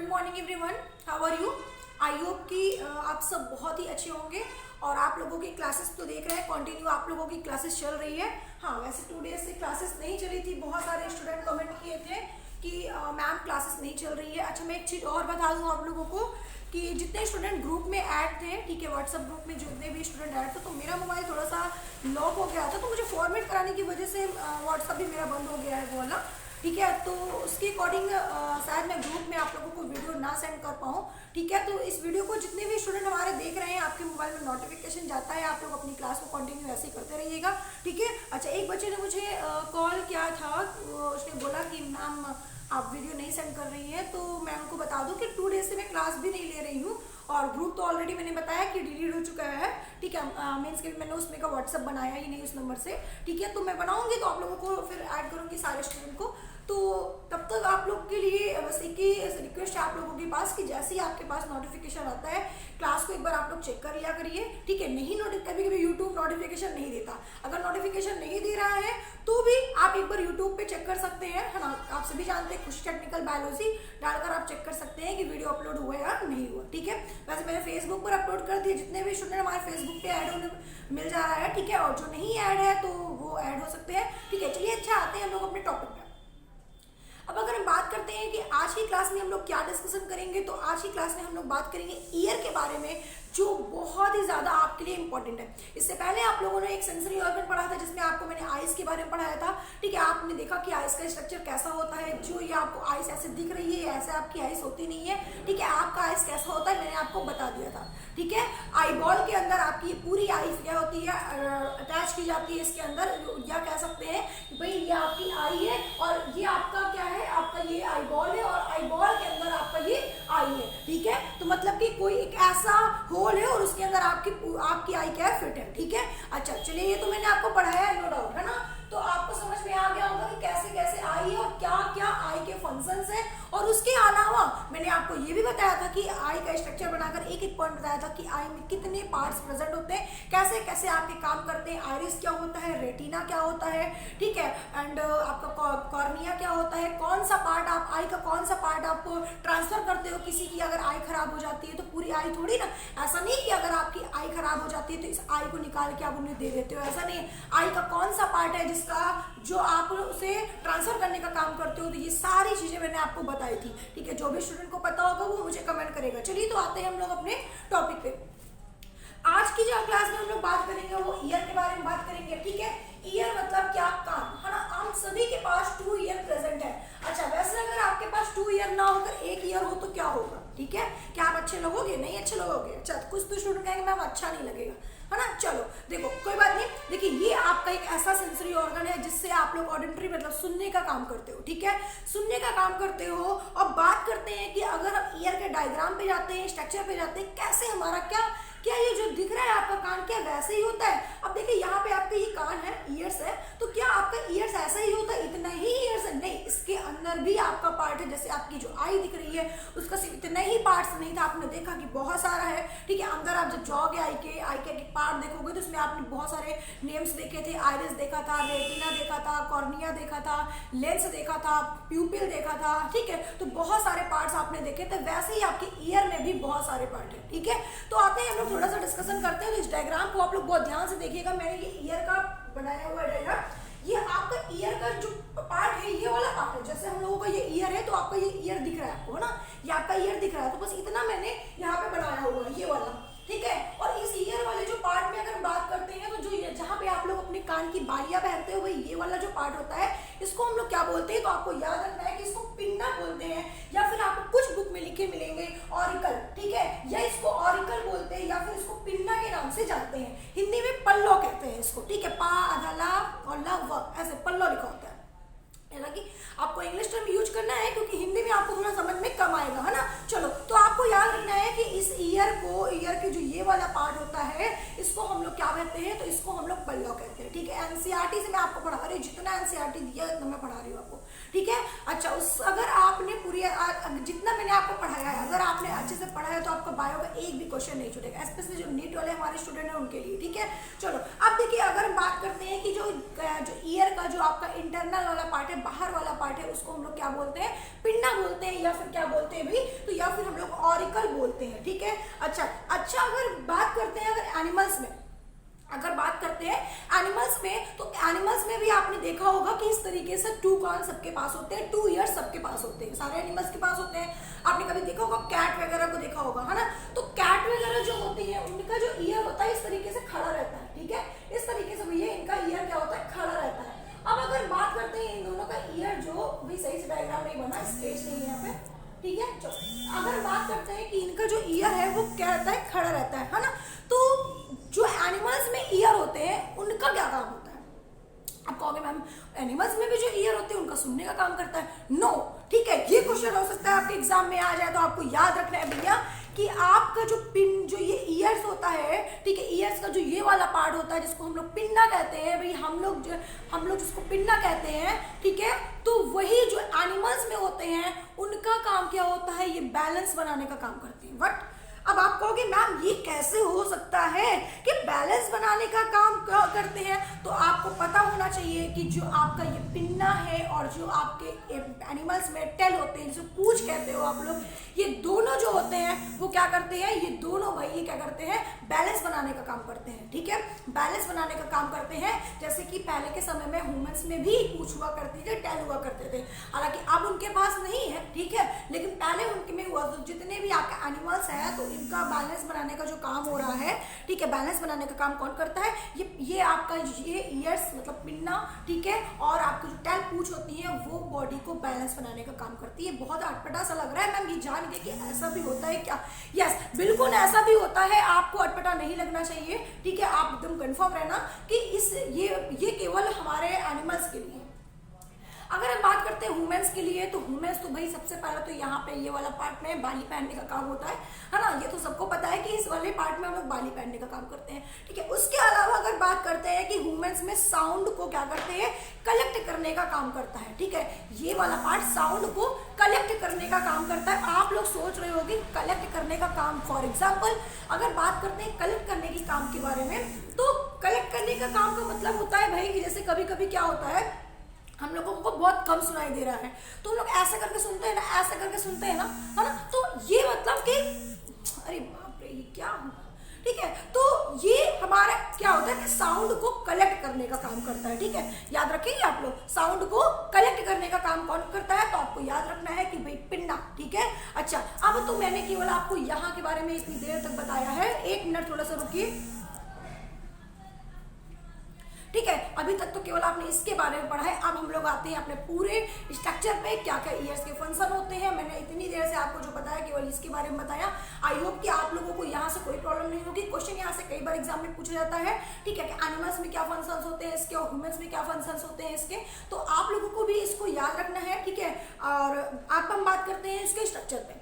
Morning everyone, how are you. I hope कि आप सब बहुत ही अच्छे होंगे और आप लोगों की क्लासेस तो देख रहे हैं कंटिन्यू आप लोगों की क्लासेस चल रही है। हाँ, वैसे 2 डेज से क्लासेस नहीं चली थी। बहुत सारे स्टूडेंट कमेंट किए थे कि मैम क्लासेस नहीं चल रही है। अच्छा, मैं एक चीज़ और बता दूँ आप लोगों को कि जितने स्टूडेंट ग्रुप में ऐड थे, ठीक है, व्हाट्सएप ग्रुप में जितने भी स्टूडेंट ऐड थे, तो मेरा मोबाइल थोड़ा सा लॉक हो गया था, तो मुझे फॉर्मेट कराने की वजह से व्हाट्सएप भी मेरा बंद हो गया है वो वाला, ठीक है। तो उसके अकॉर्डिंग शायद मैं ग्रुप में आप लोगों को वीडियो ना सेंड कर पाऊँ, ठीक है। तो इस वीडियो को जितने भी स्टूडेंट हमारे देख रहे हैं, आपके मोबाइल में नोटिफिकेशन जाता है, आप लोग अपनी क्लास को कंटिन्यू ऐसे ही करते रहिएगा, ठीक है। अच्छा, एक बच्चे ने मुझे कॉल किया था, उसने बोला कि मैम आप वीडियो नहीं सेंड कर रही हैं, तो मैं उनको बता दूं कि 2 डेज से मैं क्लास भी नहीं ले रही हूँ और ग्रुप तो ऑलरेडी मैंने बताया कि डिलीट हो चुका है, ठीक है। मीन्स कि मैंने उसमें का व्हाट्सएप बनाया ही नहीं उस नंबर से, ठीक है। तो मैं बनाऊंगी तो आप लोगों को फिर ऐड करूंगी सारे स्टूडेंट को। तो तब तक आप लोग के लिए बस एक ही रिक्वेस्ट है आप लोगों के पास कि जैसे ही आपके पास नोटिफिकेशन आता है, क्लास को एक बार आप लोग चेक कर लिया करिए, ठीक है। नहीं कभी कभी यूट्यूब नोटिफिकेशन नहीं देता, अगर नोटिफिकेशन नहीं दे रहा है तो भी आप एक बार यूट्यूब पे चेक कर सकते हैं, है ना। आप सभी जानते हैं खुशी टेक्निकल बायोलॉजी डालकर आप चेक कर सकते हैं कि वीडियो अपलोड हुआ है या नहीं हुआ, ठीक है। वैसे मैंने फेसबुक पर अपलोड कर दिया, जितने भी स्टूडेंट हमारे फेसबुक पे ऐड होने मिल जा रहा है, ठीक है। और जो नहीं ऐड है तो वो ऐड हो सकते हैं, ठीक है। चलिए, अच्छा आते हैं हम लोग अपने टॉपिक पे। अब अगर हम बात करते हैं कि आज की क्लास में हम लोग क्या डिस्कशन करेंगे, तो आज की क्लास में हम लोग बात करेंगे ईयर के बारे में, जो बहुत ही ज्यादा आपके लिए इंपॉर्टेंट है। इससे पहले आप लोगों ने एक सेंसरी ऑर्गन पढ़ा था जिसमें आपको मैंने आइस के बारे में पढ़ाया था, ठीक है। आपने देखा कि आइस का स्ट्रक्चर कैसा होता है, जो ये आपको आइस ऐसे दिख रही है, ऐसे आपकी आइस होती नहीं है, ठीक है। आपका आइस कैसा होता है मैंने आपको बता दिया था, ठीक है। आई बॉल के अंदर आपकी पूरी आइस क्या होती है, अटैच की जाती है इसके अंदर, या कह सकते हैं भाई ये आपकी आई है और ये आपका क्या है, आपका ये आई बॉल है और आई बॉल के अंदर आपका ये आई है, ठीक है। तो मतलब कि कोई एक ऐसा होल है और उसके अंदर आपकी आई क्या है, फिट है, ठीक है। अच्छा, चलिए, ये तो मैंने आपको पढ़ाया है, नो डाउट, है ना। तो आपको समझ में आ गया होगा कि कैसे कैसे आई है और क्या क्या आई के फंक्शंस है। और उसके अलावा मैंने आपको ये भी बताया था कि आई का स्ट्रक्चर बनाकर एक एक पॉइंट बताया था कि आई में कितने पार्ट्स प्रेजेंट होते हैं, कैसे कैसे आपके काम करते हैं, आइरिस क्या होता है, रेटिना क्या होता है, ठीक है। एंड आपका कॉर्निया क्या होता है, कौन सा पार्ट आप आई का कौन सा पार्ट आप ट्रांसफर करते हो। किसी की अगर आई खराब हो जाती है तो पूरी आई थोड़ी ना, ऐसा नहीं कि अगर आपकी आई खराब हो जाती है तो इस आई को निकाल के आप उन्हें दे देते हो, ऐसा नहीं। आई का कौन सा पार्ट है जिसका जो आप उसे ट्रांसफर करने का काम करते हो, तो ये सारी चीजें मैंने आपको बताई थी, ठीक है। जो भी स्टूडेंट को पता होगा वो मुझे कमेंट करेगा। चलिए, तो आते हैं हम लोग अपने टॉपिक पे। आज की जो क्लास में हम लोग बात करेंगे वो ईयर के बारे में बात करेंगे, ठीक है। ईयर मतलब क्या, कान, है ना। हम सभी के पास 2 ईयर प्रेजेंट है। अच्छा, वैसे अगर आपके पास 2 ईयर ना होकर 1 ईयर हो तो क्या होगा, ठीक है। क्या आप अच्छे लगोगे, नहीं अच्छे लगोगे। अच्छा, कुछ तो स्टूडेंट कहेंगे मैम अच्छा नहीं लगेगा, है ना। चलो देखो, कोई बात नहीं। देखिए, ये आपका एक ऐसा सेंसरी ऑर्गन है जिससे आप लोग ऑडिटरी मतलब सुनने का काम करते हो, ठीक है। सुनने का काम करते हो और बात करते हैं कि अगर हम ईयर के डायग्राम पे जाते हैं, स्ट्रक्चर पे जाते हैं, कैसे हमारा क्या ये जो दिख रहा है आपका कान क्या वैसे ही होता है। अब देखिए, यहाँ पे आपका ये कान है, ईयर्स है, तो क्या आपका ईयर्स ऐसा ही होता है, इतना ही ईयर्स है? नहीं, इसके अंदर भी आपका पार्ट है। जैसे आपकी जो आई दिख रही है उसका सिर्फ इतना ही पार्ट्स नहीं था, आपने देखा कि बहुत सारा है, ठीक है। अंदर आप जब जाओगे आई के पार्ट देखोगे तो उसमें आपने बहुत सारे नेम्स देखे थे, आइरिस देखा था, रेटिना देखा था, कॉर्निया देखा था, लेंस देखा था, प्यूपिल देखा था, ठीक है। तो बहुत सारे पार्ट्स आपने देखे थे। वैसे ही आपके ईयर में भी बहुत सारे पार्ट है, ठीक है। तो आते हैं हम लोग थोड़ा सा डिस्कशन करते हैं। तो इस डायग्राम को आप लोग बहुत ध्यान से देखिएगा। मैंने ये ईयर का बनाया हुआ डायग्राम, ये आपका ईयर का जो पार्ट है ये वाला पार्ट है। जैसे हम लोगों का ये ईयर है तो आपका ये ईयर दिख रहा है आपको, है ना। ये आपका ईयर दिख रहा है, तो बस इतना मैंने यहाँ पे बनाया हुआ है, ये वाला, ठीक है। और इस ईयर वाले जो पार्ट में अगर बात करते हैं तो जो जहाँ पे आप लोग अपने कान की बालियां पहनते हो, भाई ये वाला जो पार्ट होता है इसको हम लोग क्या बोलते हैं, तो आपको याद रखना है कि इसको पिन्ना बोलते हैं, या फिर आपको कुछ बुक में लिखे मिलेंगे ऑरिकल, ठीक है। या इसको ऑरिकल बोलते हैं या फिर इसको पिन्ना के नाम से जानते हैं। हिंदी में पल्लो कहते हैं इसको, ठीक है। पा अधला और व ऐसे पल्लो लिखा होता है। हालांकि आपको इंग्लिश टर्म यूज करना है क्योंकि हिंदी में आपको थोड़ा समझ में कम आएगा, है ना। चलो, तो आपको याद रखना है कि इस ईयर के जो ये वाला पार्ट होता है इसको हम लोग क्या कहते हैं, तो इसको हम लोग पल्लो कहते हैं, ठीक है। एनसीईआरटी से मैं आपको पढ़ा रही हूँ, जितना एनसीईआरटी दिया उतना मैं पढ़ा रही हूँ आपको, ठीक है। अच्छा, अगर आपने पूरी जितना मैंने आपको पढ़ाया है अगर आपने अच्छे से पढ़ा है तो आपका बायो का एक भी क्वेश्चन नहीं छूटेगा, स्पेशली जो नीट वाले हमारे स्टूडेंट हैं उनके लिए, ठीक है। चलो अब देखिए, अगर हम बात करते हैं कि जो ईयर का जो आपका इंटरनल वाला पार्ट है, बाहर वाला पार्ट है, उसको हम लोग क्या बोलते हैं, पिन्ना बोलते हैं, या फिर क्या बोलते हैं भाई, तो या फिर हम लोग ऑरिकल बोलते हैं, ठीक है। अच्छा, अगर बात करते हैं अगर एनिमल्स में, अगर बात करते हैं एनिमल्स में, तो एनिमल्स में भी आपने देखा होगा कि इस तरीके से 2 कान सबके पास होते हैं, 2 ईयर्स सबके पास होते हैं, सारे एनिमल्स के पास होते हैं। आपने कभी देखा होगा कैट वगैरह को देखा होगा, है ना। तो कैट वगैरह जो होती है उनका जो ईयर होता है इस तरीके से खड़ा रहता है, ठीक है। इस तरीके से भैया इनका ईयर क्या होता है, खड़ा रहता है। अब अगर बात करते हैं इन दोनों का ईयर, जो भी सही से डायग्राम नहीं बना, स्केच नहीं है यहाँ पे, ठीक है। चलो अगर बात करते हैं कि इनका जो ईयर है वो क्या रहता है, खड़ा रहता है ना। तो जो एनिमल्स में ईयर होते हैं उनका क्या काम होता है, आप कहोगे मैम एनिमल्स में भी जो ईयर होते हैं उनका सुनने का काम करता है, नो, ठीक है। ये क्वेश्चन हो सकता है आपके एग्जाम में आ जाए, तो आपको याद रखना है भैया कि आपका जो पिन, जो ये ईयर्स होता है, ठीक है, ईयर्स का जो ये वाला पार्ट होता है जिसको हम लोग पिन्ना कहते हैं, भाई हम लोग जिसको पिन्ना कहते हैं, ठीक है। तो वही जो एनिमल्स में होते हैं उनका काम क्या होता है, ये बैलेंस बनाने का काम करते हैं। बट अब आप कहोगे मैम ये कैसे हो सकता है कि बैलेंस बनाने का काम करते हैं, तो आपको पता होना चाहिए कि जो आपका ये पिन्ना है और जो आपके एनिमल्स में टेल होते हैं, जो पूंछ कहते हो आप लोग, ये दोनों जो होते हैं वो क्या करते हैं, ये दोनों भाई ये क्या करते हैं, बैलेंस बनाने का काम करते हैं, ठीक है। बैलेंस बनाने का काम करते हैं, जैसे कि पहले के समय में ह्यूमंस में भी पूंछ हुआ करती थी, टेल हुआ करते थे, हालांकि अब उनके पास नहीं है, ठीक है, लेकिन पहले उनके में हुआ। तो जितने भी आपके एनिमल्स हैं तो इनका बैलेंस बनाने का जो काम हो रहा है, ठीक है, बैलेंस बनाने का काम कौन करता है, ये आपका ये ईयर्स मतलब पिन्ना, ठीक है, और आपकी जो टेल पूंछ होती है वो बॉडी को बैलेंस बनाने का काम करती है। बहुत अटपटा सा लग रहा है मैम, ये जान के कि ऐसा भी होता है क्या, यस बिल्कुल ऐसा भी होता है, आपको अटपटा नहीं लगना चाहिए, ठीक है। आप एकदम कंफर्म रहना कि ये केवल हमारे एनिमल्स के लिए। अगर हम बात करते हैं ह्यूमंस के लिए, तो ह्यूमंस तो भाई सबसे पहले तो यहाँ पे ये वाला पार्ट में बाली पहनने का काम होता है ना। ये तो सबको पता है कि इस वाले पार्ट में हम लोग बाली पहनने का काम करते हैं, ठीक है। उसके अलावा अगर बात करते हैं कि ह्यूमंस में साउंड को क्या करते हैं, कलेक्ट करने का काम करता है, ठीक है। ये वाला पार्ट साउंड को कलेक्ट करने का काम करता है। आप लोग सोच रहे होंगे कलेक्ट करने का काम, फॉर एग्जाम्पल अगर बात करते हैं कलेक्ट करने के काम के बारे में, तो कलेक्ट करने का काम का मतलब होता है भाई कि जैसे कभी कभी क्या होता है, हम लोगों को बहुत कम सुनाई दे रहा है, तो हम लोग ऐसा करके सुनते हैं ना, ऐसा करके सुनते हैं ना, है ना। तो ये मतलब कि अरे बाप रे ये क्या, ठीक है। तो ये हमारा क्या होता है कि साउंड को कलेक्ट करने का काम करता है, ठीक है। याद रखेंगे आप लोग, साउंड को कलेक्ट करने का काम कौन करता है, तो आपको याद रखना है कि भाई पिन्ना, ठीक है। अच्छा, अब तो मैंने केवल आपको यहाँ के बारे में इतनी देर तक बताया है, 1 मिनट थोड़ा सा रुकिए, ठीक है। अभी तक तो केवल आपने इसके बारे में पढ़ा है। अब हम लोग आते हैं अपने पूरे स्ट्रक्चर पे, क्या क्या ईयर्स के फंक्शन होते हैं। मैंने इतनी देर से आपको जो बताया केवल इसके बारे में बताया। आई होप कि आप लोगों को यहाँ से कोई प्रॉब्लम नहीं होगी। क्वेश्चन यहाँ से कई बार एग्जाम में पूछा जाता है, ठीक है, कि एनिमल्स में क्या फंक्शंस होते हैं इसके और ह्यूमंस में क्या फंक्शंस होते हैं इसके, तो आप लोगों को भी इसको याद रखना है, ठीक है। और आप हम बात करते हैं इसके स्ट्रक्चर पे।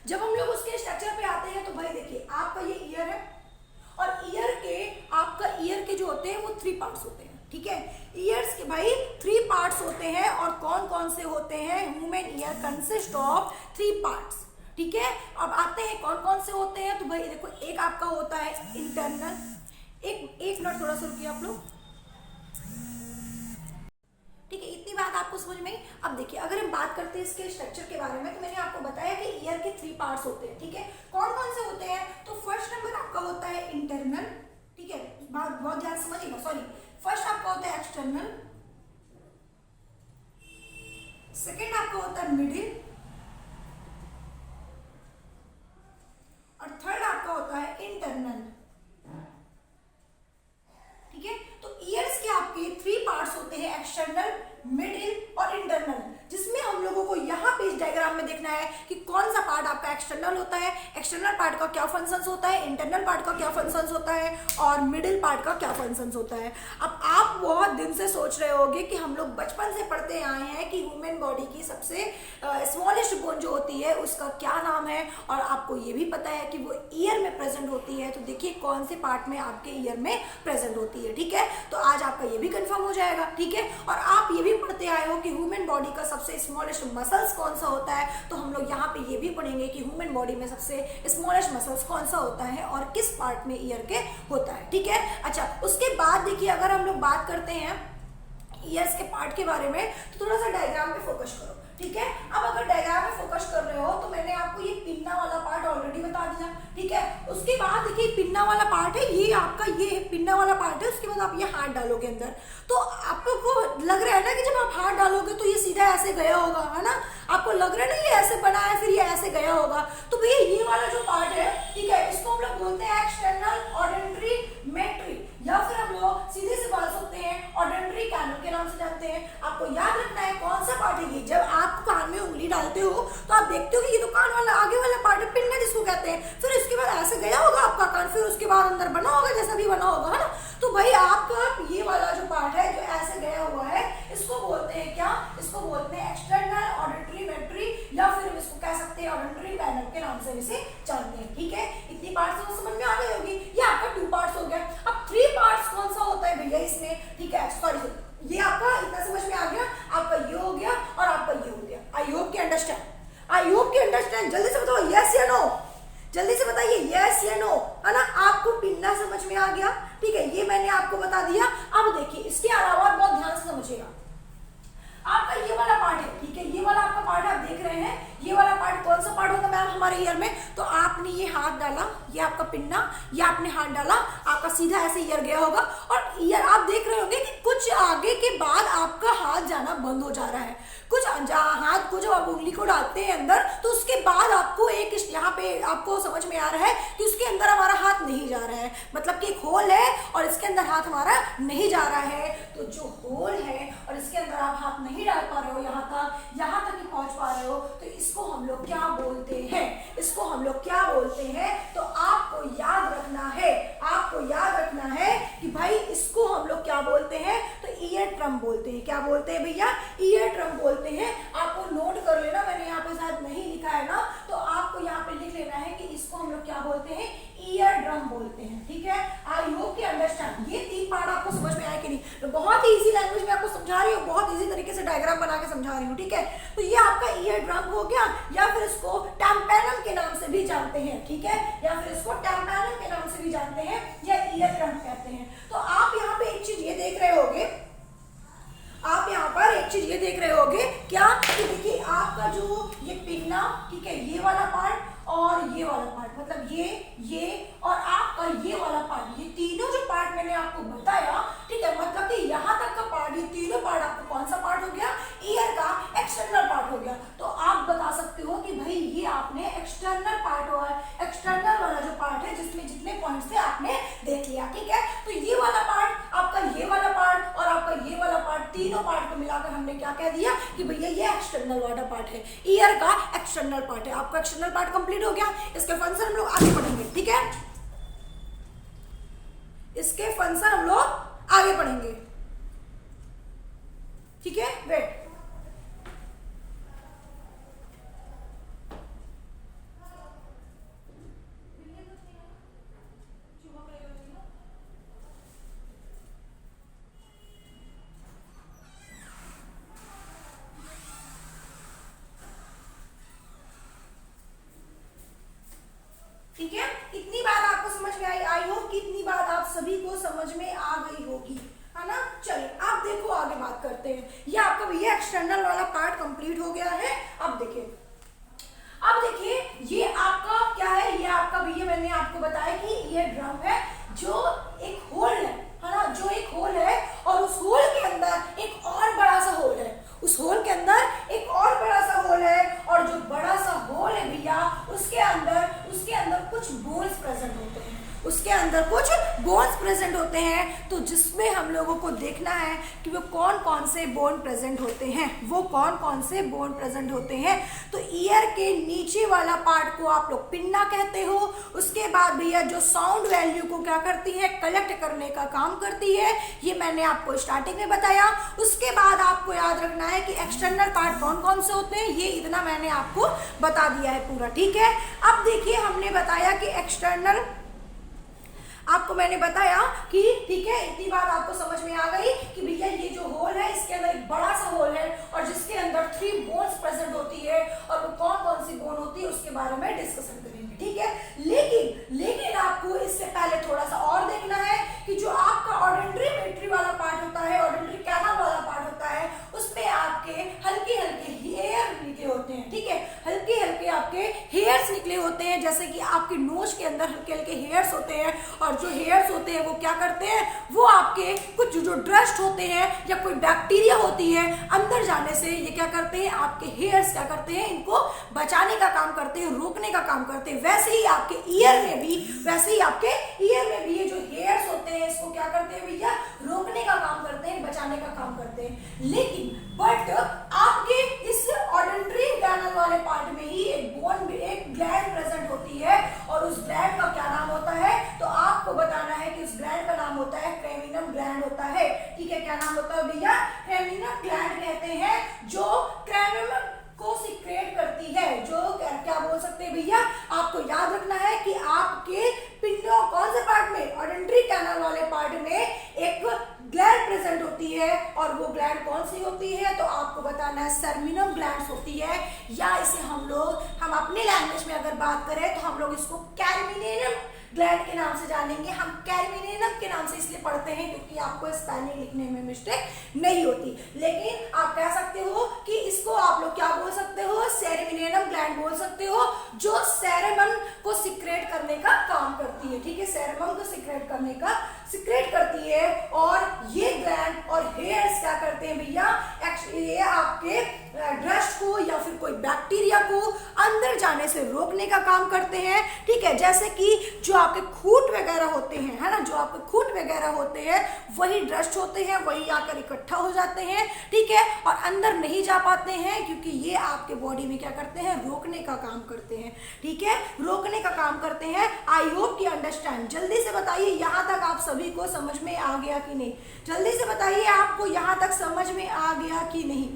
जब हम लोग उसके स्ट्रक्चर पे आते हैं तो भाई देखिए, आपका ये ईयर है और आपका ईयर के जो होते हैं वो 3 पार्ट्स होते हैं, ठीक है। ईयर्स के भाई 3 पार्ट्स होते हैं, और कौन कौन से होते हैं, human ear consist of 3 parts, ठीक है। अब आते हैं कौन कौन से होते हैं, तो भाई देखो, एक आपका होता है इंटरनल, एक मिनट थोड़ा सा रुकिए आप लोग, ठीक है। इतनी बात आपको समझ में। अब देखिए, अगर हम बात करते हैं इसके स्ट्रक्चर के बारे में, तो मैंने आपको बताया कि ईयर के 3 पार्ट्स होते हैं, ठीक है। कौन कौन से होते हैं, तो फर्स्ट नंबर आपका होता है इंटरनल, ठीक है, बहुत ध्यान समझिएगा, सॉरी। फर्स्ट आपका होता है एक्सटर्नल, सेकेंड आपका होता है मिडिल, और थर्ड आपका होता है इंटरनल, ठीक है। तो ईयर्स के आपके 3 पार्ट्स होते हैं, एक्सटर्नल, मिडिल और इंटरनल, जिसमें हम लोगों को यहाँ पे इस डायग्राम में देखना है कि कौन सा पार्ट आपका एक्सटर्नल होता है, एक्सटर्नल पार्ट का क्या फंक्शंस होता है, इंटरनल पार्ट का क्या फंक्शंस होता है, और मिडिल पार्ट का क्या फंक्शंस होता है। अब आप बहुत दिन से सोच रहे होंगे कि हम लोग बचपन से पढ़ते आए हैं कि ह्यूमन बॉडी की सबसे स्मॉलेस्ट बोन जो होती है उसका क्या नाम है, और आपको ये भी पता है कि वो ईयर में प्रेजेंट होती है। तो देखिए कौन से पार्ट में आपके ईयर में प्रेजेंट होती है, ठीक है। तो आज आपका ये भी कंफर्म हो जाएगा, ठीक है। और आप ये भी पढ़ते आए हो कि ह्यूमन बॉडी का सबसे स्मॉलेस्ट मसल्स कौन सा होता है, तो हम लोग यहाँ पे ये भी पढ़ेंगे कि ह्यूमन बॉडी में सबसे स्मॉलेस्ट मसल्स कौन सा होता है और किस पार्ट में ईयर के होता है, ठीक है। अच्छा, उसके बाद देखिए अगर हम लोग बात करते हैं ईयर्स के पार्ट के बारे में तो थोड़ा सा डायग्राम पे फोकस करो, ठीक है। अब अगर डायग्राम में फोकस कर रहे हो तो मैंने आपको ये पिन्ना वाला पार्ट ऑलरेडी बता दिया, ठीक है। उसके बाद देखिए पिन्ना वाला पार्ट है, ये आपका ये पिन्ना वाला पार्ट है। उसके बाद आप ये हाथ डालोगे अंदर, तो आपको लग रहा है ना कि जब आप हाथ डालोगे तो ये सीधा ऐसे गया होगा, है ना। आपको लग रहा है ना ये ऐसे बना है फिर ये ऐसे गया होगा, तो भैया ये वाला जो पार्ट है, ठीक है, इसको हम लोग बोलते हैं एक्सटर्नल ऑर्डिनरी मेट्री, या फिर हम लोग सीधे से बोल सकते हैं ऑर्डिनरी कैनल के नाम से जानते हैं। आपको याद रखना है कौन सा पार्ट है ये। जब आप कान में उंगली डालते हो तो आप देखते हो कि ये तो कान वाला आगे वाला पार्ट है, पिन्ना जिसको कहते हैं। फिर उसके बाद ऐसे गया होगा आपका कान, फिर उसके बाद अंदर बना होगा जैसा भी बना होगा, है ना। तो भाई आपका ये वाला जो पार्ट है जो ऐसे गया हुआ है, इसको बोलते हैं क्या, इसको बोलते हैं एक्सटर्नल ऑडिटरी मेट्री, या फिर इसको कह सकते हैं ऑडिटरी पैनल के नाम से इसे जानते हैं, ठीक है। इतनी पार्ट्स तो समझ में आ गई होगी। ये आपका 2 पार्ट्स हो गया। अब 3 पार्ट्स कौन सा होता है भैया इसमें, ठीक है। सॉरी, ये आपका इतना समझ में आ गया, आपका ये हो गया और आपका ये हो गया। आई होप के अंडरस्टैंड, आई होप के अंडरस्टैंड। जल्दी से बताओ यस या नो, जल्दी से बताइए यस या नो, है ना। आपको पिन्ना समझ में आ गया, ठीक है, ये मैंने आपको बता दिया। अब देखिए इसके अलावा बहुत ध्यान से समझिएगा, आपका ये वाला पार्ट है, ठीक है, ये वाला आपका पार्ट आप देख रहे हैं। ये वाला पार्ट कौन सा पार्ट होता है मैम हमारे ईयर में, तो आपने ये हाथ डाला, ये आपका पिन्ना, ये आपने हाथ डाला, आपका सीधा ऐसे ईयर गया होगा। और ईयर आप देख रहे होंगे कि कुछ आगे के बाद आपका हाथ जाना बंद हो जा रहा है। कुछ हाथ को जब आप उंगली को डालते हैं अंदर, तो उसके बाद आपको एक यहाँ पे आपको समझ में आ रहा है कि उसके अंदर हमारा हाथ नहीं जा रहा है, मतलब कि एक होल है और इसके अंदर हाथ हमारा नहीं जा रहा है। तो जो होल है और इसके अंदर आप हाथ नहीं डाल पा रहे हो यहाँ तक ही पहुंच पा रहे हो, तो इसको हम लोग क्या बोलते हैं, इसको हम लोग क्या बोलते हैं। तो आपको याद रखना है, आपको याद रखना है कि भाई इसको हम लोग क्या बोलते हैं, तो ईयर ट्रम बोलते हैं। क्या बोलते हैं भैया, ईयर ट्रम बोलते हैं। आपको नोट कर लेना, मैंने यहाँ पे शायद नहीं लिखा है ना, तो आपको यहाँ पे लिख लेना है कि इसको हम लोग क्या बोलते हैं, ईयर ड्रम बोलते हैं, ठीक है। आई होप कि अंडरस्टैंड। ये 3 पार्ट आपको समझ में आया कि नहीं, तो बहुत ही इजी लैंग्वेज में आपको समझा रही हूँ, बहुत इजी तरीके से डायग्राम बना के समझा रही हूँ, ठीक है। तो ये आपका ईयर ड्रम हो गया, या फिर इसको टैम्पैनम के नाम से भी जानते हैं, ठीक है, या फिर इसको टैम्पैनम के नाम से भी जानते हैं, या ईयर ड्रम कहते हैं। तो आप यहाँ पे एक चीज ये देख रहे होगे, आप यहाँ पर एक चीज ये देख रहे होगे क्या, कि देखिए आपका जो ये पिन्ना, ठीक है, ये वाला पार्ट और ये वाला पार्ट, मतलब ये और आपका ये वाला पार्ट, ये तीनों जो पार्ट मैंने आपको बताया, ठीक है, मतलब कि यहाँ तक का पार्ट, ये तीनों पार्ट आपको कौन सा पार्ट हो गया, ईयर का एक्सटर्नल पार्ट हो गया। तो आप बता सकते हो कि भाई ये आपने एक्सटर्नल पार्ट और एक्सटर्नल वाला जो पार्ट है जिसमें जितने पॉइंट्स थे आपने देख लिया, ठीक है। तो ये वाला पार्ट, आपका ये वाला पार्ट और आपका ये वाला पार्ट, तीनों पार्ट को मिलाकर हमने क्या कह दिया कि भैया ये एक्सटर्नल वाला पार्ट है, ईयर का एक्सटर्नल पार्ट है। आपका एक्सटर्नल पार्ट कंप्लीट हो गया। इसके फंक्शन हम लोग आगे पढ़ेंगे, ठीक है, इसके फंक्शन हम लोग आगे पढ़ेंगे, ठीक है। वेट, ठीक है। इतनी बात आपको समझ में आई, आई होप कि इतनी बात आप सभी को समझ में आ गई होगी, है ना। चलिए आप देखो आगे बात करते हैं। ये आपका भैया एक्सटर्नल वाला पार्ट कंप्लीट हो गया है। अब देखिए ये आपका क्या है, ये आपका भैया मैंने आपको बताया कि ये ड्रम है, जो एक होल है ना, जो एक होल है, और उस होल के अंदर एक और बड़ा सा होल है, उस होल के अंदर एक और बड़ा सा होल है, और जो बड़ा सा होल है भैया उसके अंदर कुछ बोन्स प्रेजेंट होते हैं, उसके अंदर कुछ बोन्स प्रेजेंट होते हैं। तो जिसमें हम लोगों को देखना है कि वो कौन कौन से बोन प्रेजेंट होते हैं, वो कौन कौन से बोन प्रेजेंट होते हैं। तो ईयर के नीचे वाला पार्ट को आप लोग पिन्ना कहते हो। उसके बाद भैया जो साउंड वैल्यू को क्या करती है, कलेक्ट करने का काम करती है, ये मैंने आपको स्टार्टिंग में बताया। उसके बाद आपको याद रखना है कि एक्सटर्नल पार्ट कौन कौन से होते हैं, ये इतना मैंने आपको बता दिया है पूरा, ठीक है। अब देखिए हमने बताया कि एक्सटर्नल, आपको मैंने बताया कि ठीक है, इतनी बात आपको समझ में आ गई कि भैया ये जो होल है इसके अंदर एक बड़ा सा होल है और जिसके अंदर 3 बोन्स प्रेजेंट होती है, और वो कौन कौन सी बोन होती है उसके बारे में डिस्कशन करेंगे, ठीक है। लेकिन आपको इससे पहले थोड़ा सा और देखना है कि जो आपका ऑर्डिनरी मेट्री वाला पार्ट होता है, ऑर्डिनरी कैनाल वाला पार्ट होता है, उसमें आपके हल्के हल्के हेयर निकले होते हैं, ठीक है। हल्के हल्के आपके हेयर्स निकले होते हैं, जैसे कि आपके नोज के अंदर हल्के हल्के हेयर्स होते हैं, और जो हेयर्स होते हैं वो क्या करते हैं, वो आपके कुछ जो डस्ट होते हैं या कोई बैक्टीरिया होती है अंदर जाने से ये क्या करते हैं, आपके हेयर्स क्या करते हैं, इनको बचाने का काम करते हैं, रोकने का काम करते हैं। वैसे ही आपके ईयर में भी ये जो हेयर्स होते हैं इसको क्या करते हैं भैया, रोकने का काम करते हैं, बचाने का काम करते हैं। लेकिन बट आपके इस ऑर्डिनरी कैनाल वाले पार्ट में ही एक ग्लैंड प्रेजेंट होती है, और उस ग्लैंड का क्या नाम होता है, तो आपको बताना है कि उस ग्लैंड का नाम होता है क्रेमिनम ग्लैंड होता है, ठीक है। क्या नाम होता है भैया, क्रेमिनम ग्लैंड कहते हैं, जो क्रेमिनम को सीक्रेट करती है, जो क्या बोल सकते हैं भैया, आपको याद रखना है कि आपके पिंडों कौन से पार्ट में, ऑर्डिनरी कैनाल वाले पार्ट में एक ग्लैंड प्रेजेंट होती है, और वो ग्लैंड कौन सी होती है, तो आपको बताना है सर्मिनम ग्लैंड्स होती है, या इसे हम अपने लैंग्वेज में अगर बात करें तो हम लोग इसको कैर्मिनेनम ग्लैंड के नाम से जानेंगे। हम कैर्मिनेनम के नाम से इसलिए पढ़ते हैं क्योंकि आपको स्पेलिंग लिखने में मिस्टेक नहीं होती। लेकिन आप कह सकते हो कि इसको आप लोग क्या बोल सकते हो, सेरेमिनेनम ग्लैंड बोल सकते हो, जो सेरेमन को सीक्रेट करने का काम करती है, ठीक है। सेरेमन को सीक्रेट करती है, और ये ग्लैंड और हेयर्स क्या करते हैं भैया, ये आपके डस्ट को या फिर कोई बैक्टीरिया को अंदर जाने से रोकने का काम करते हैं, ठीक है। जैसे कि जो आपके खूंट वगैरह होते हैं, है ना, जो आपके खूंट वगैरह होते हैं वही डस्ट होते हैं, वही आकर इकट्ठा हो जाते हैं, ठीक है, और अंदर नहीं जा पाते हैं क्योंकि ये आपके बॉडी में क्या करते हैं, रोकने का काम करते हैं, ठीक है, रोकने का काम करते हैं। आई होप कि अंडरस्टैंड। जल्दी से बताइए यहाँ तक आप सभी को समझ में आ गया कि नहीं, जल्दी से बताइए आपको यहाँ तक समझ में आ गया कि नहीं,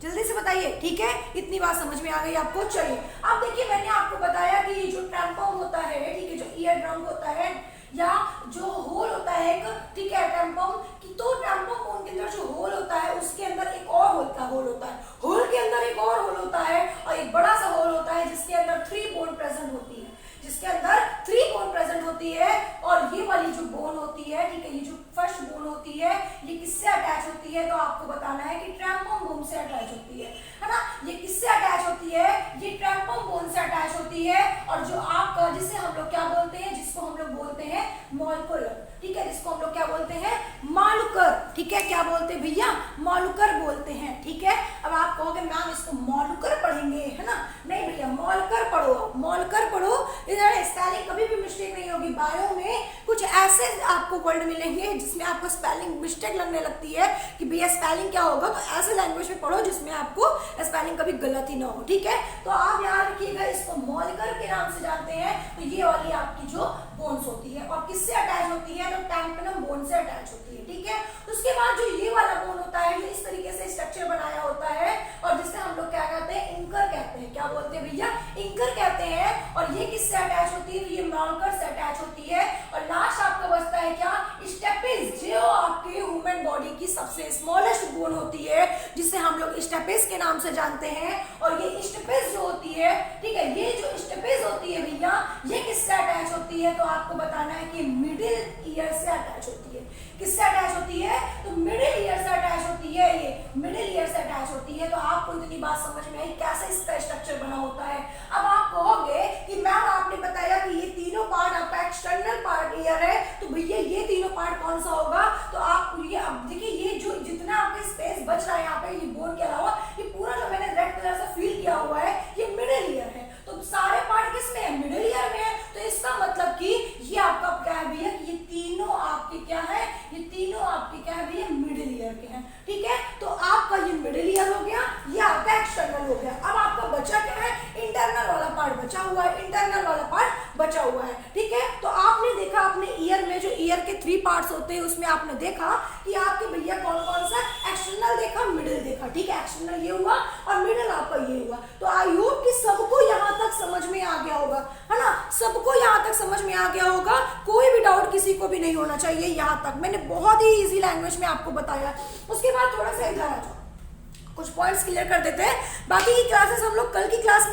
जल्दी से बताइए, ठीक है। इतनी बात समझ में आ गई आपको। चलिए अब देखिए, मैंने आपको बताया कि जो ट्रैम्पम होता है, ठीक है, जो ईयर ड्रम होता है या जो होल होता है एक, ठीक है, ट्रैम्पम की, तो ट्रैम्पम बोन के अंदर जो होल होता है उसके अंदर एक और होल होता है, होल के अंदर एक और होल होता है, और एक बड़ा सा होल होता है जिसके अंदर 3 बोन प्रेजेंट होती है, जिसके अंदर 3 बोन प्रेजेंट होती है। और ये वाली जो बोन होती है, ठीक है, ये जो फर्स्ट बोन होती है, ये किससे अटैच होती है, तो आपको बताना है कि ट्रैम्पम बोन से अटैच होती है ना। ये किससे अटैच होती है, ये ट्रैम्पम बोन से अटैच होती है, और जो आपका, जिसे हम लोग क्या बोलते हैं, जिसको हम लोग बोलते हैं मॉलिक्यूलर, ठीक है, जिसको हम लोग क्या बोलते हैं, मालुकर, ठीक है। क्या बोलते हैं भैया, मालुकर बोलते हैं, ठीक है। अब आप कहोगे मैम इसको मॉलिक्यूलर पढ़ेंगे, है ना, नहीं भैया, मॉलिक्यूलर पढ़ो, मॉलिक्यूलर पढ़ो, इधर स्पेलिंग कभी भी मिस्टेक नहीं होगी। बायो में कुछ ऐसे आपको वर्ड मिलेंगे जिसमें आपको स्पेलिंग मिस्टेक लगने लगती है कि भैया स्पेलिंग क्या होगा, तो ऐसे लैंग्वेज में पढ़ो जिसमें आपको स्पेलिंग कभी गलत ही ना हो, ठीक है। तो आप याद रखिएगा, इसको मॉलिक्यूलर के नाम से जानते हैं। तो ये वाली आपकी जो बोन्स होती है, और किससे अटैच होती है, तो टैम्पेनम बोन से अटैच होती है, ठीक है। उसके बाद जो ये वाला बोन होता है, जो इस तरीके से स्ट्रक्चर बनाया होता है, और जिससे हम लोग क्या कहते हैं, इंकर कहते हैं। क्या बोलते हैं भैया, इंकर कहते हैं। और ये किससे अटैच होती है, तो ये मार्कर से अटैच होती है। और लास्ट आपका बचता है क्या, स्टेपिस, जो आपके ह्यूमन बॉडी की सबसे स्मॉलेस्ट बोन होती है, जिसे हम लोग स्टेपिस के नाम से जानते हैं। और ये स्टेपिस जो होती है, ठीक है, ये जो स्टेपिस होती है भैया, ये किससे अटैच होती है, तो आपको बताना है कि मिडिल ईयर से अटैच होती है। किससे अटैच होती है, तो मिडिल ईयर से अटैच होती है, ये मिडिल ईयर से अटैच होती है। तो आपको इतनी बात समझ में आई कैसे इसका स्ट्रक्चर बना होता है। अब आप कहोगे कि मैम आपने बताया कि ये तीनों पार्ट आपका एक्सटर्नल पार्ट ईयर है, तो भैया ये तीनों पार्ट कौन सा होगा, तो आप ये अब देखिए, ये जो जितना आपका स्पेस बच रहा है यहाँ पे, ये बोन के अलावा ये पूरा जो मैंने रेड कलर से फिल किया हुआ है, ये मिडिल ईयर है। तो सारे पार्ट किसमें है, मिडिल ईयर में है। तो इसका मतलब कि ये आपका क्या है भैया, ये तीनों आपके क्या है, ये तीनों आपके क्या है भैया, मिडिल ईयर के हैं, ठीक है। तो आपका ये मिडिल ईयर हो गया, ये आपका एक्सटर्नल हो गया। अब आपका बचा क्या है, इंटरनल वाला पार्ट बचा हुआ है, इंटरनल वाला पार्ट बचा हुआ है, ठीक है। तो आपने देखा अपने ईयर में, जो ईयर के 3 पार्ट्स होते हैं, उसमें आपने देखा कि आपके भैया कौन कौन सा, एक्सटर्नल देखा, मिडिल देखा, ठीक है, एक्सटर्नल ये हुआ और मिडिल आपका ये हुआ। तो आई होप कि सबको यहाँ तक समझ में आ गया होगा, है ना, सबको यहाँ तक समझ में आ गया होगा। कोई भी डाउट किसी को भी नहीं होना चाहिए। यहाँ तक मैंने बहुत ही इजी लैंग्वेज में आपको बताया। उसके बाद थोड़ा सा इधर आ जाओ, कुछ पॉइंट्स क्लियर कर देते हैं। बाकी की क्लासेस हम लोग कल की क्लास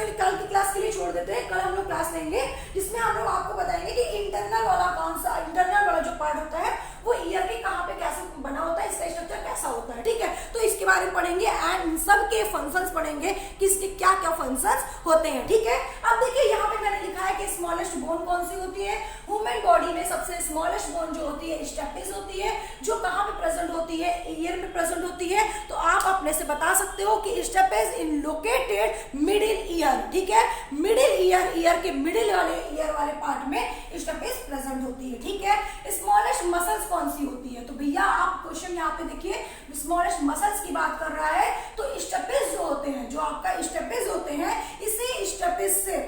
के लिए छोड़ देते हैं। कल हम लोग क्लास लेंगे जिसमें हम लोग आपको बताएंगे कि इंटरनल वाला जो पार्ट होता है वो ईयर के कहाँ पे कैसे बना होता है, इसका स्ट्रक्चर कैसा होता है, ठीक है। तो इसके बारे में पढ़ेंगे एंड इन सब के फंक्शंस पढ़ेंगे कि इसके क्या क्या फंक्शंस होते हैं, ठीक है। अब देखिए यहाँ पे मैंने लिखा है कि स्मॉलेस्ट बोन कौन सी होती है। ह्यूमन बॉडी में सबसे स्मॉलेस्ट बोन जो होती है स्टेपिस होती है, जो कहाँ पे प्रेजेंट होती है, ईयर में प्रेजेंट होती है। तो आप अपने से बता सकते हो कि स्टेपिस इन लोकेटेड मिडिल ईयर, ठीक है। मिडिल ईयर के मिडिल वाले पार्ट में स्टेपिस प्रेजेंट होती है, ठीक है। स्मॉलेस्ट मसल्स कौन सी होती है, तो भैया आप क्वेश्चन यहाँ पे देखिए स्मॉलेस्ट मसल्स की बात कर रहा है। तो स्टेपिस जो होते हैं, जो आपका स्टेपिस होते हैं, इसी स्टेपिस से,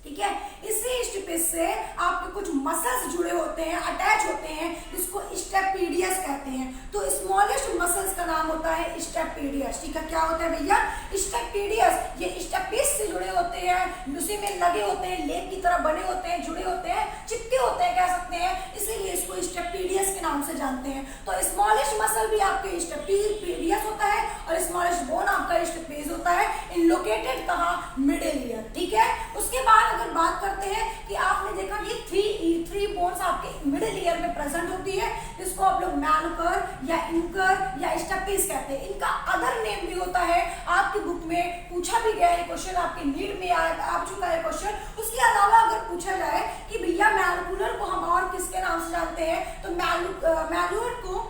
ठीक है, इसी स्टेपिस से आपके कुछ मसल्स जुड़े होते हैं, अटैच होते हैं, जिसको स्टेपीडियस कहते हैं। तो स्मॉलेस्ट मसल्स का नाम होता है स्टेपीडियस, ठीक है। क्या होता है भैया, स्टेपीडियस। ये स्टेपिस से जुड़े होते हैं, उसी में लगे होते हैं, लेप की तरह बने होते हैं, जुड़े होते हैं, चिपके होते हैं कह सकते हैं, इसीलिए इसको स्टेपीडियस के नाम से जानते हैं। तो स्मॉलेस्ट मसल भी आपके स्टेपीडियस होता है और स्मॉलेस्ट बोन आपका स्टेपिस होता है, इन लोकेटेड कहाँ, मिडिल ईयर, ठीक है। उसके बाद अगर बात करते हैं कि आपने देखा कि थ्री बोन्स आपके मिडिल ईयर में प्रेजेंट होती है, जिसको आप लोग मैलकर या इंकर या स्टेपिस कहते हैं। इनका अदर नेम भी होता है, आपकी बुक में पूछा भी गया है क्वेश्चन, आपके नीड में आ चुका है क्वेश्चन। उसके अलावा अगर पूछा जाए कि भैया मैलकुलर को हम और किसके नाम से जानते हैं, तो मैलुअर को,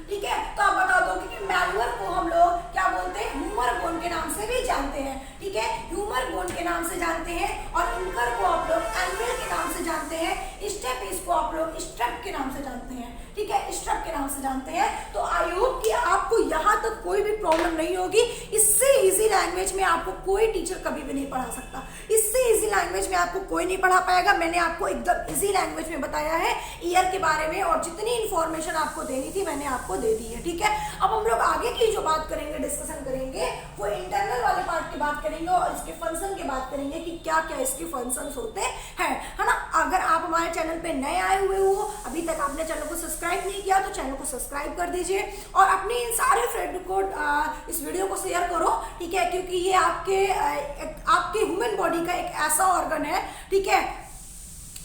ठीक है, तो आप बता दो कि मैलुअर को हम लोग क्या बोलते हैं, ह्यूमर बोन के नाम से भी जानते हैं, ठीक है, ह्यूमर बोन के नाम से जानते हैं। और इंकर को आप लोग एनविल के नाम से जानते हैं, स्टेपिस को आप लोग स्ट्रेप के नाम से जानते हैं, ठीक है, स्ट्रेप के नाम से जानते हैं। तो आई होप कि आपको यहाँ तक कोई भी प्रॉब्लम नहीं होगी। इससे इजी लैंग्वेज में आपको कोई टीचर कभी भी नहीं पढ़ा सकता, इससे इजी लैंग्वेज में आपको कोई नहीं पढ़ा पाएगा। मैंने आपको एकदम इजी लैंग्वेज में बताया है ईयर के बारे में, और जितनी इंफॉर्मेशन आपको देनी थी मैंने आपको दे दी है, ठीक है। अब हम लोग आगे की जो बात करेंगे, डिस्कशन करेंगे, वो इंटरनल वाले पार्ट की बात करेंगे और इसके फंक्शन की बात करेंगे कि क्या क्या इसके फंक्शंस होते हैं, है ना। अगर आप हमारे चैनल पे नए आए हुए हो, अभी तक आपने चैनल को सब्सक्राइब नहीं किया तो चैनल को सब्सक्राइब कर दीजिए और अपने इन सारे फ्रेंड को इस वीडियो को शेयर करो, ठीक है, क्योंकि ये आपके ह्यूमन बॉडी का एक ऐसा ऑर्गन है, ठीक है,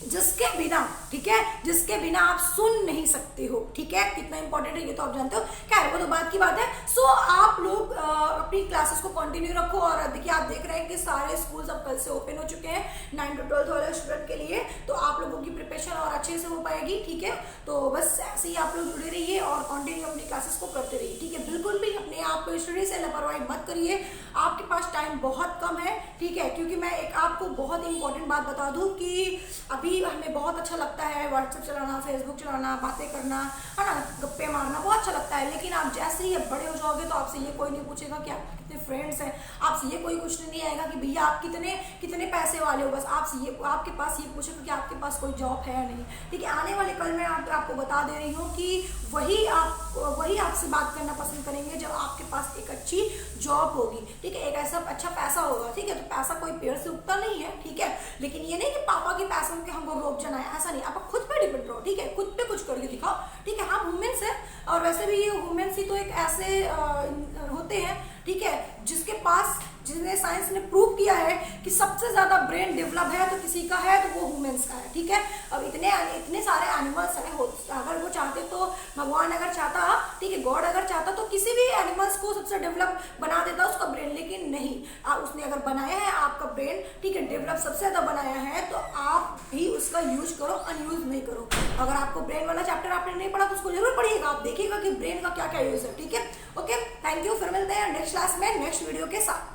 जिसके बिना, ठीक है, जिसके बिना आप सुन नहीं सकते हो, ठीक है। कितना इंपॉर्टेंट है ये तो आप जानते हो। खैर वो तो बात की बात है। सो आप लोग अपनी क्लासेस को कंटिन्यू रखो। और देखिए आप देख रहे हैं कि सारे स्कूल्स अब कल से ओपन हो चुके हैं 9 to 12 वाले स्टूडेंट के लिए, तो आप लोगों की प्रिपरेशन और अच्छे से हो पाएगी, ठीक है। तो बस ऐसे ही आप लोग जुड़े रहिए और कंटिन्यू अपनी क्लासेस को करते रहिए, ठीक है। बिल्कुल भी अपने आप को स्टडी से लापरवाही मत करिए, आपके पास टाइम बहुत कम है, ठीक है। क्योंकि मैं एक आपको बहुत इंपॉर्टेंट बात बता दूं कि अभी हमें बहुत अच्छा लगता है व्हाट्सएप चलाना, फेसबुक चलाना, बातें करना, है ना, गप्पे मारना बहुत अच्छा लगता है। लेकिन आप जैसे ही बड़े हो जाओगे तो आपसे ये कोई नहीं पूछेगा कि आपके कितने फ्रेंड्स हैं, आपसे ये कोई कुछ नहीं आएगा कि भैया आप कितने पैसे वाले हो, बस आपके पास ये पूछेगा कि आपके पास कोई जॉब है या नहीं, ठीक है। आने वाले कल मैं आपको बता दे रही हूँ कि वही आपसे बात करना पसंद करेंगे जब आपके पास एक अच्छी जॉब होगी, ठीक है, एक ऐसा अच्छा पैसा होगा, ठीक है। तो पैसा कोई पेड़ से उगता नहीं है, ठीक है। लेकिन ये नहीं कि पापा के पैसों के हमको रोक जाना है, ऐसा नहीं। आप खुद पे डिपेंड रहो, ठीक है, खुद पे कुछ करके दिखाओ, ठीक है। हम वुमेन्स हैं और वैसे भी ये वुमेन्स ही तो एक ऐसे होते हैं, ठीक है, जिन्हें साइंस ने प्रूव किया है कि सबसे ज्यादा ब्रेन डेवलप है तो किसी का है तो वो वुमेन्स का है, ठीक है। अब इतने सारे एनिमल्स हैं, अगर वो चाहते तो भगवान अगर चाहता, ठीक है, गॉड अगर चाहता तो किसी भी एनिमल्स को सबसे डेवलप बना देता उसका ब्रेन, लेकिन नहीं, उसने अगर बनाया है आपका ब्रेन, ठीक है, डेवलप सबसे ज्यादा बनाया है तो आप भी उसका यूज करो, अनयूज नहीं करो। अगर आपको ब्रेन वाला चैप्टर आपने नहीं पढ़ा तो उसको जरूर पढ़िएगा, आप देखिएगा कि ब्रेन का क्या क्या यूज है, ठीक है। Okay, thank you. फिर मिलते हैं नेक्स्ट क्लास में नेक्स्ट वीडियो के साथ।